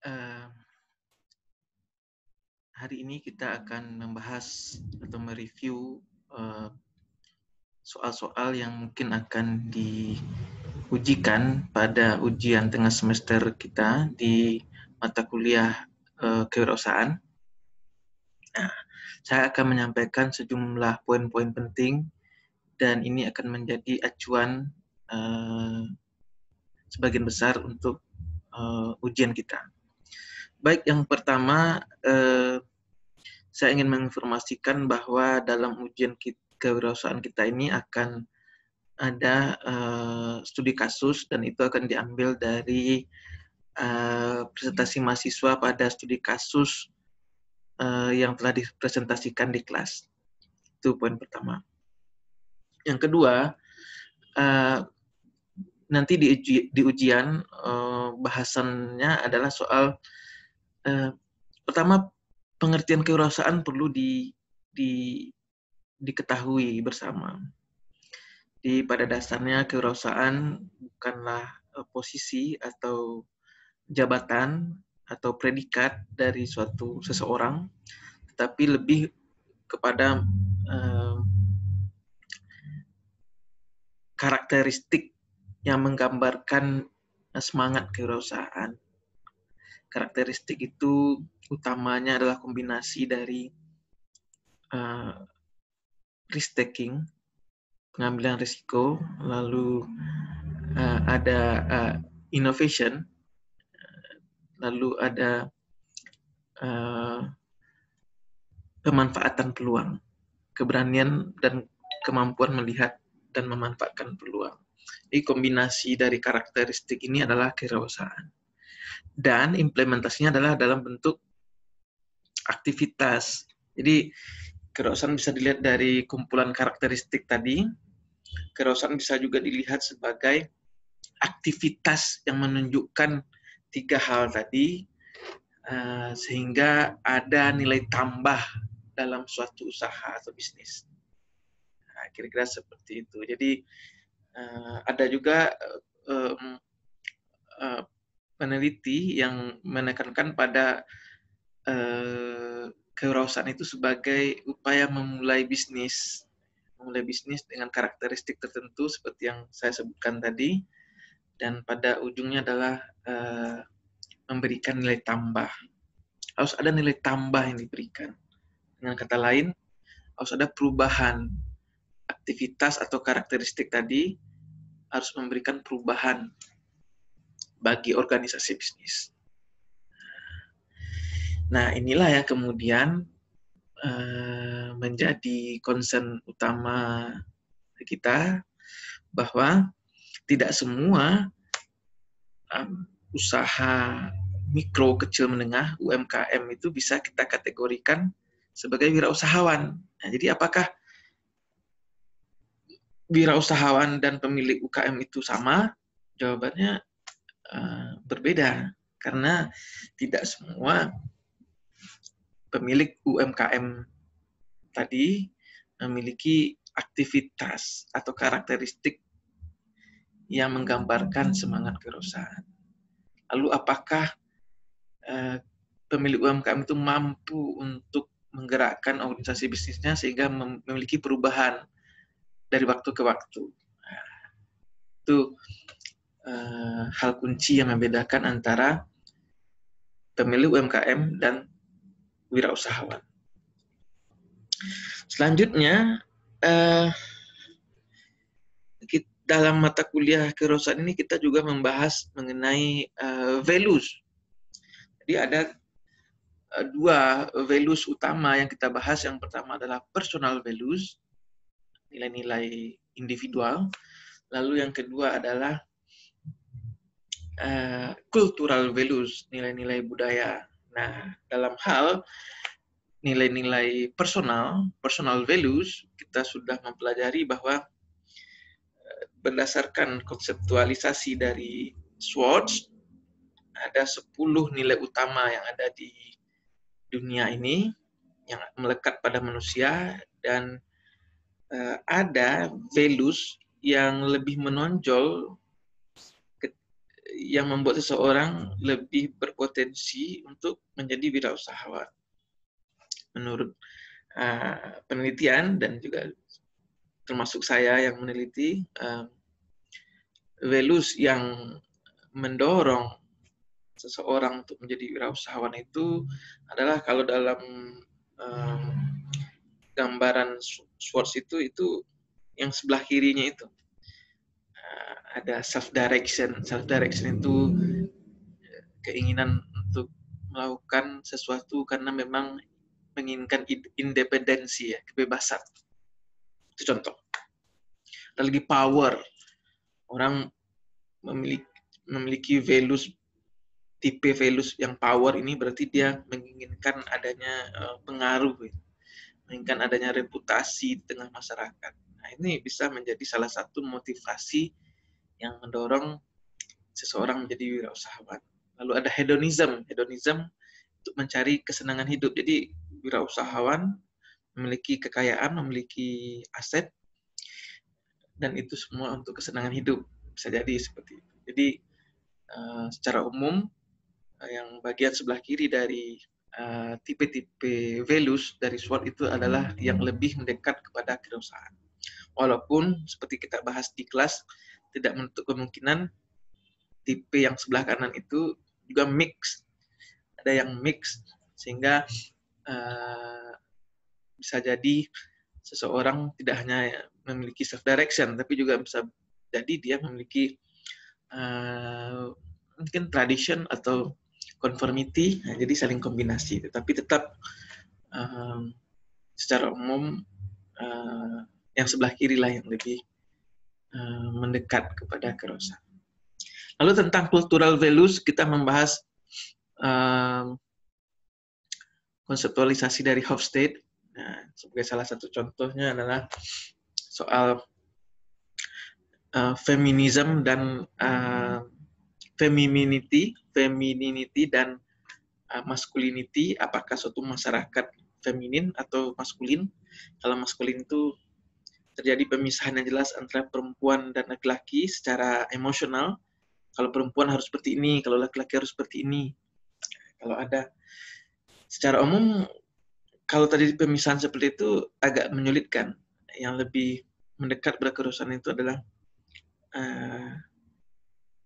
Eh, Hari ini kita akan membahas atau mereview soal-soal yang mungkin akan diujikan pada ujian tengah semester kita di mata kuliah kewirausahaan. Nah, saya akan menyampaikan sejumlah poin-poin penting dan ini akan menjadi acuan sebagian besar untuk ujian kita. Baik, yang pertama saya ingin menginformasikan bahwa dalam ujian kewirausahaan kita ini akan ada studi kasus dan itu akan diambil dari presentasi mahasiswa pada studi kasus yang telah dipresentasikan di kelas. Itu poin pertama. Yang kedua, nanti di ujian bahasannya adalah soal pertama, pengertian kewirausahaan perlu diketahui bersama. Pada dasarnya kewirausahaan bukanlah posisi atau jabatan atau predikat dari suatu seseorang, tetapi lebih kepada karakteristik yang menggambarkan semangat kewirausahaan. Karakteristik itu utamanya adalah kombinasi dari risk taking, pengambilan risiko, lalu ada innovation, lalu ada pemanfaatan peluang, keberanian dan kemampuan melihat dan memanfaatkan peluang. Jadi kombinasi dari karakteristik ini adalah kewirausahaan. Dan implementasinya adalah dalam bentuk aktivitas. Jadi kewirausahaan bisa dilihat dari kumpulan karakteristik tadi. Kewirausahaan bisa juga dilihat sebagai aktivitas yang menunjukkan tiga hal tadi, sehingga ada nilai tambah dalam suatu usaha atau bisnis. Nah, kira-kira seperti itu. Jadi ada juga peneliti yang menekankan pada kewirausahaan itu sebagai upaya memulai bisnis dengan karakteristik tertentu seperti yang saya sebutkan tadi, dan pada ujungnya adalah memberikan nilai tambah. Harus ada nilai tambah yang diberikan. Dengan kata lain, harus ada perubahan. Aktivitas atau karakteristik tadi harus memberikan perubahan bagi organisasi bisnis. Nah, inilah yang kemudian menjadi concern utama kita, bahwa tidak semua usaha mikro, kecil, menengah, UMKM itu bisa kita kategorikan sebagai wirausahawan. Nah, jadi apakah wirausahawan dan pemilik UKM itu sama? Jawabannya berbeda, karena tidak semua pemilik UMKM tadi memiliki aktivitas atau karakteristik yang menggambarkan semangat kewirausahaan. Lalu apakah pemilik UMKM itu mampu untuk menggerakkan organisasi bisnisnya sehingga memiliki perubahan dari waktu ke waktu? Nah, itu hal kunci yang membedakan antara pemilik UMKM dan wirausahawan. Selanjutnya, dalam mata kuliah kewirausahaan ini kita juga membahas mengenai values. Jadi ada dua values utama yang kita bahas. Yang pertama adalah personal values, nilai-nilai individual. Lalu yang kedua adalah cultural values, nilai-nilai budaya. Nah, dalam hal nilai-nilai personal values, kita sudah mempelajari bahwa berdasarkan konseptualisasi dari Schwartz, ada 10 nilai utama yang ada di dunia ini yang melekat pada manusia, dan ada values yang lebih menonjol yang membuat seseorang lebih berpotensi untuk menjadi wirausahawan. Menurut penelitian dan juga termasuk saya yang meneliti, values yang mendorong seseorang untuk menjadi wirausahawan itu adalah, kalau dalam gambaran Schwartz itu yang sebelah kirinya itu ada self direction. Self direction itu keinginan untuk melakukan sesuatu karena memang menginginkan independensi, ya, kebebasan. Itu contoh. Ada lagi power. Orang memiliki values, tipe values yang power ini berarti dia menginginkan adanya pengaruh, menginginkan adanya reputasi di tengah masyarakat. Nah, ini bisa menjadi salah satu motivasi yang mendorong seseorang menjadi wirausahawan. Lalu ada hedonism. Hedonism untuk mencari kesenangan hidup. Jadi wirausahawan memiliki kekayaan, memiliki aset, dan itu semua untuk kesenangan hidup. Bisa jadi seperti itu. Jadi secara umum yang bagian sebelah kiri dari tipe-tipe values dari SWOT itu adalah yang lebih mendekat kepada kewirausahaan. Walaupun seperti kita bahas di kelas, tidak menutup kemungkinan tipe yang sebelah kanan itu juga mix. Ada yang mix, sehingga bisa jadi seseorang tidak hanya memiliki self direction, tapi juga bisa jadi dia memiliki mungkin tradition atau conformity. Nah, jadi saling kombinasi, tetapi tetap secara umum yang sebelah kiri lah yang lebih mendekat kepada kewirausahaan. Lalu tentang cultural values, kita membahas konseptualisasi dari Hofstede. Nah, sebagai salah satu contohnya adalah soal feminism dan femininity dan masculinity. Apakah suatu masyarakat feminin atau maskulin? Kalau maskulin itu terjadi pemisahan yang jelas antara perempuan dan laki-laki secara emosional. Kalau perempuan harus seperti ini, kalau laki-laki harus seperti ini. Kalau ada, secara umum, kalau tadi pemisahan seperti itu agak menyulitkan. Yang lebih mendekat pada kewirausahaan itu adalah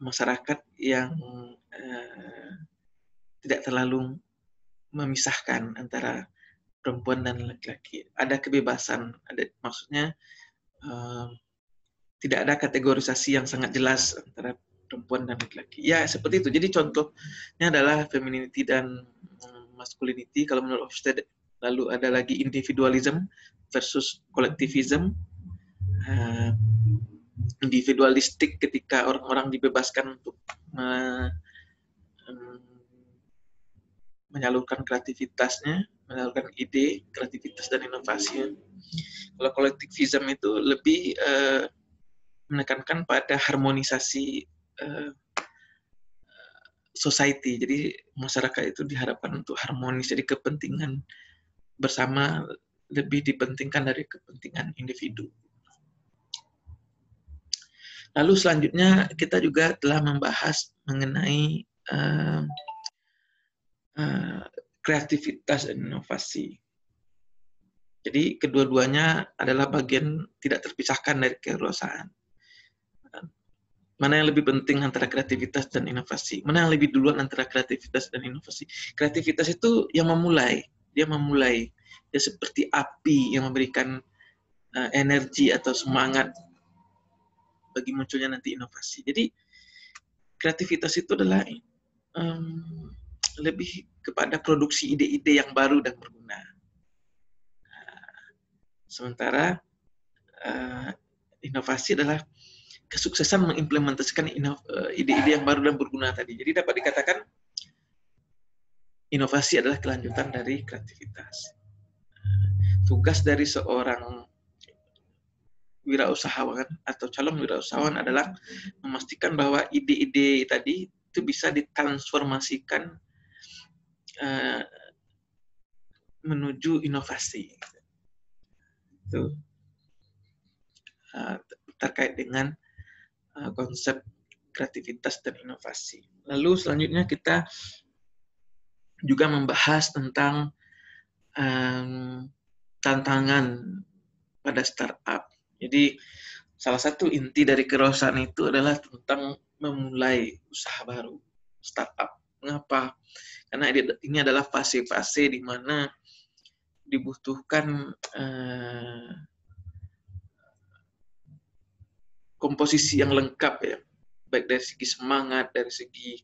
masyarakat yang tidak terlalu memisahkan antara perempuan dan laki-laki. Ada kebebasan, maksudnya tidak ada kategorisasi yang sangat jelas antara perempuan dan laki-laki. Ya, seperti itu. Jadi contohnya adalah femininity dan masculinity kalau menurut Hofstede. Lalu ada lagi individualism versus collectivism. Individualistik ketika orang-orang dibebaskan untuk menyalurkan kreativitasnya, menyalurkan ide, kreativitas dan inovasinya. Kalau collectivism itu lebih menekankan pada harmonisasi society. Jadi masyarakat itu diharapkan untuk harmonis, jadi kepentingan bersama lebih dipentingkan dari kepentingan individu. Lalu selanjutnya kita juga telah membahas mengenai kreativitas dan inovasi. Jadi kedua-duanya adalah bagian tidak terpisahkan dari kewirausahaan. Mana yang lebih penting antara kreativitas dan inovasi? Mana yang lebih duluan antara kreativitas dan inovasi? Kreativitas itu yang memulai. Dia memulai. Dia seperti api yang memberikan energi atau semangat bagi munculnya nanti inovasi. Jadi kreativitas itu adalah lebih kepada produksi ide-ide yang baru dan berguna. Sementara inovasi adalah kesuksesan mengimplementasikan ide-ide yang baru dan berguna tadi. Jadi dapat dikatakan inovasi adalah kelanjutan dari kreativitas. Tugas dari seorang wirausahawan atau calon wirausahawan adalah memastikan bahwa ide-ide tadi itu bisa ditransformasikan menuju inovasi. Itu terkait dengan konsep kreativitas dan inovasi. Lalu selanjutnya kita juga membahas tentang tantangan pada startup. Jadi salah satu inti dari kewirausahaan itu adalah tentang memulai usaha baru, startup. Mengapa? Karena ini adalah fase-fase di mana dibutuhkan komposisi yang lengkap ya, baik dari segi semangat, dari segi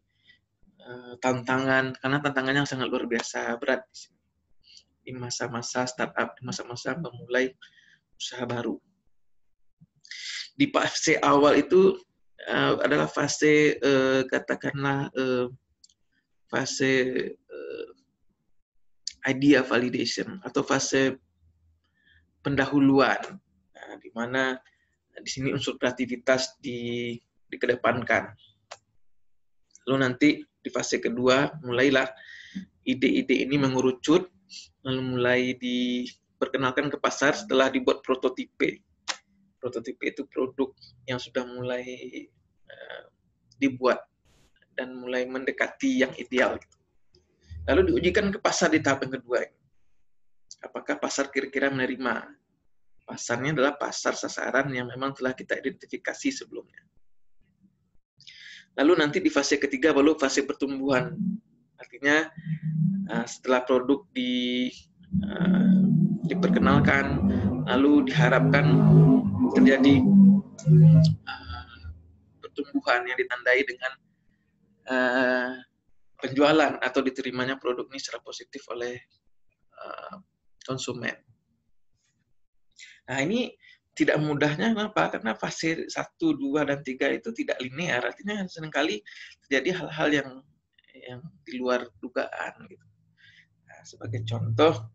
tantangan, karena tantangannya sangat luar biasa berat di masa-masa startup, di masa-masa memulai usaha baru. Di fase awal itu adalah fase katakanlah fase idea validation atau fase pendahuluan, di mana di sini unsur kreativitas dikedepankan. Lalu nanti di fase kedua mulailah ide-ide ini mengerucut, lalu mulai diperkenalkan ke pasar setelah dibuat prototipe. Prototipe itu produk yang sudah mulai dibuat dan mulai mendekati yang ideal. Lalu diujikan ke pasar di tahap yang kedua. Apakah pasar kira-kira menerima? Pasarnya adalah pasar sasaran yang memang telah kita identifikasi sebelumnya. Lalu nanti di fase ketiga baru fase pertumbuhan. Artinya setelah produk diperkenalkan, lalu diharapkan terjadi pertumbuhan yang ditandai dengan penjualan atau diterimanya produk ini secara positif oleh konsumen. Nah, ini tidak mudahnya kenapa? Karena fase 1, 2, dan 3 itu tidak linear. Artinya seringkali terjadi hal-hal yang di luar dugaan. Gitu. Nah, sebagai contoh,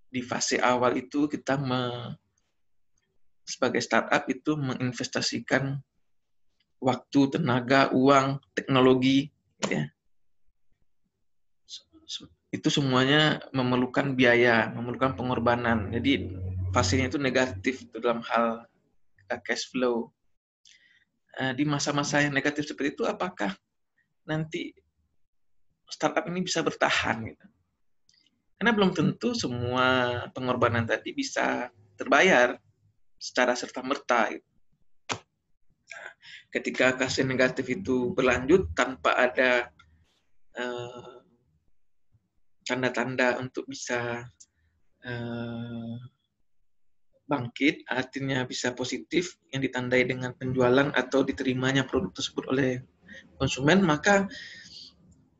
di fase awal itu kita sebagai startup itu menginvestasikan waktu, tenaga, uang, teknologi, gitu ya. Itu semuanya memerlukan biaya, memerlukan pengorbanan. Jadi fasenya itu negatif dalam hal cash flow. Di masa-masa yang negatif seperti itu, apakah nanti startup ini bisa bertahan? Gitu? Karena belum tentu semua pengorbanan tadi bisa terbayar secara serta-merta. Gitu. Ketika kasus negatif itu berlanjut tanpa ada tanda-tanda untuk bisa bangkit, artinya bisa positif, yang ditandai dengan penjualan atau diterimanya produk tersebut oleh konsumen, maka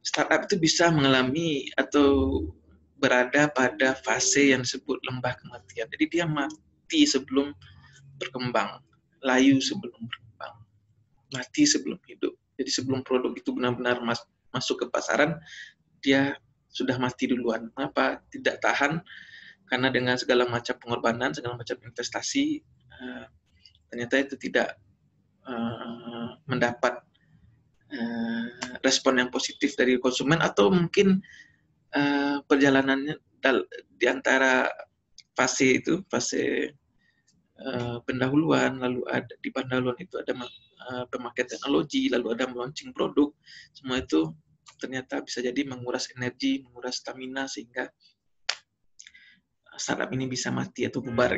startup itu bisa mengalami atau berada pada fase yang disebut lembah kematian. Jadi dia mati sebelum berkembang, layu sebelum berkembang, mati sebelum hidup. Jadi sebelum produk itu benar-benar masuk ke pasaran, dia sudah mati duluan. Kenapa? Tidak tahan, karena dengan segala macam pengorbanan, segala macam investasi, ternyata itu tidak mendapat respon yang positif dari konsumen, atau mungkin perjalanannya di antara fase itu, fase pendahuluan, lalu ada di pendahuluan itu ada pemakaian teknologi, lalu ada launching produk, semua itu ternyata bisa jadi menguras energi, menguras stamina, sehingga startup ini bisa mati atau bubar.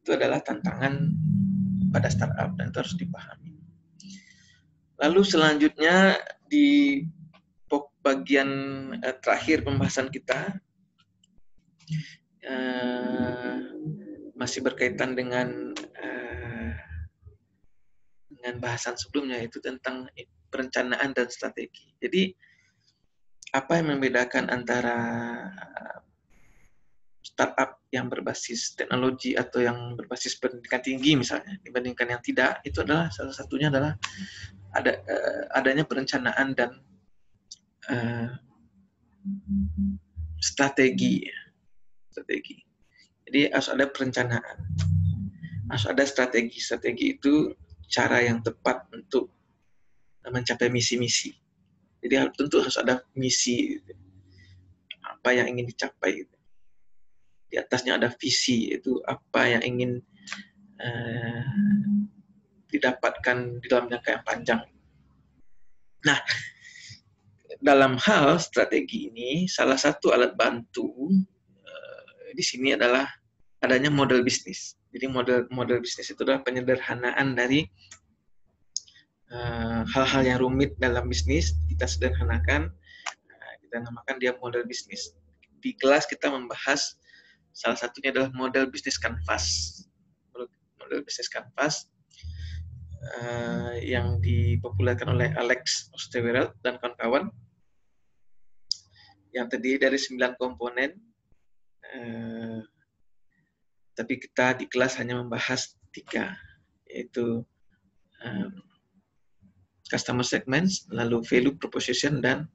Itu adalah tantangan pada startup dan itu harus dipahami. Lalu selanjutnya di bagian terakhir pembahasan kita masih berkaitan dengan bahasan sebelumnya, yaitu tentang perencanaan dan strategi. Jadi apa yang membedakan antara startup yang berbasis teknologi atau yang berbasis pendidikan tinggi misalnya dibandingkan yang tidak, itu adalah salah satunya adalah adanya perencanaan dan strategi. Jadi harus ada perencanaan, harus ada strategi. Strategi itu cara yang tepat untuk mencapai misi-misi. Jadi tentu harus ada misi, apa yang ingin dicapai. Di atasnya ada visi, itu apa yang ingin didapatkan di dalam jangka yang panjang. Nah, dalam hal strategi ini, salah satu alat bantu di sini adalah adanya model bisnis. Jadi model bisnis itu adalah penyederhanaan dari hal-hal yang rumit dalam bisnis, kita sederhanakan, kita namakan dia model bisnis. Di kelas kita membahas salah satunya adalah model bisnis kanvas. Model bisnis kanvas yang dipopulerkan oleh Alex Osterwald dan kawan-kawan, yang terdiri dari 9 komponen, tapi kita di kelas hanya membahas 3, yaitu customer segments, lalu value proposition, dan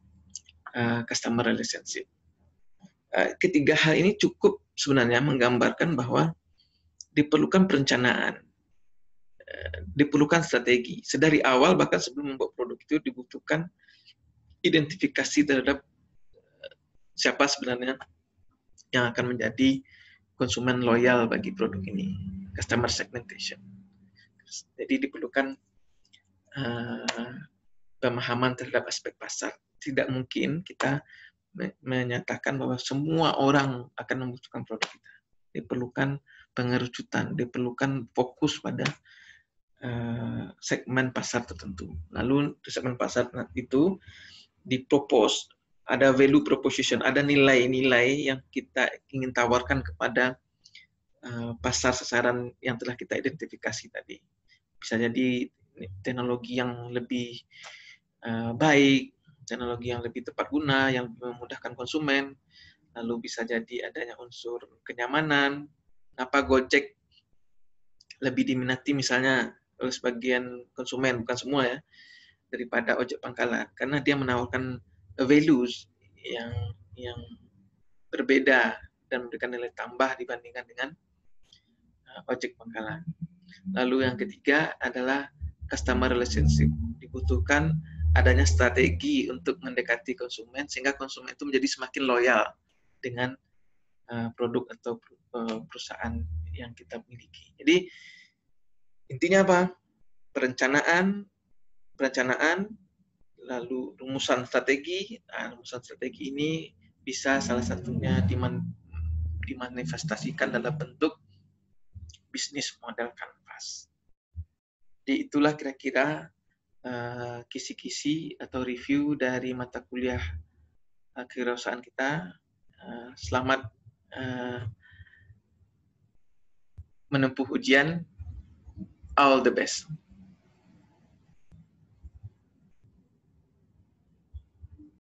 customer relationship. Ketiga hal ini cukup sebenarnya menggambarkan bahwa diperlukan perencanaan, diperlukan strategi. Sedari awal, bahkan sebelum membuat produk itu dibutuhkan identifikasi terhadap siapa sebenarnya yang akan menjadi konsumen loyal bagi produk ini, customer segmentation. Jadi diperlukan pemahaman terhadap aspek pasar. Tidak mungkin kita menyatakan bahwa semua orang akan membutuhkan produk kita. Diperlukan pengerucutan, diperlukan fokus pada segmen pasar tertentu. Lalu di segmen pasar itu dipropose, ada value proposition, ada nilai-nilai yang kita ingin tawarkan kepada pasar sasaran yang telah kita identifikasi tadi. Bisa jadi teknologi yang lebih baik, teknologi yang lebih tepat guna, yang memudahkan konsumen, lalu bisa jadi adanya unsur kenyamanan. Kenapa Gojek lebih diminati misalnya oleh sebagian konsumen, bukan semua ya, daripada ojek pangkalan, karena dia menawarkan values yang berbeda dan memberikan nilai tambah dibandingkan dengan ojek pangkalan. Lalu yang ketiga adalah customer relationship. Dibutuhkan adanya strategi untuk mendekati konsumen sehingga konsumen itu menjadi semakin loyal dengan produk atau perusahaan yang kita miliki. Jadi intinya apa? Perencanaan, lalu rumusan strategi. Rumusan strategi ini bisa salah satunya dimanifestasikan dalam bentuk bisnis model kanvas. Jadi itulah kira-kira kisi-kisi atau review dari mata kuliah kewirausahaan kita. Selamat menempuh ujian. All the best.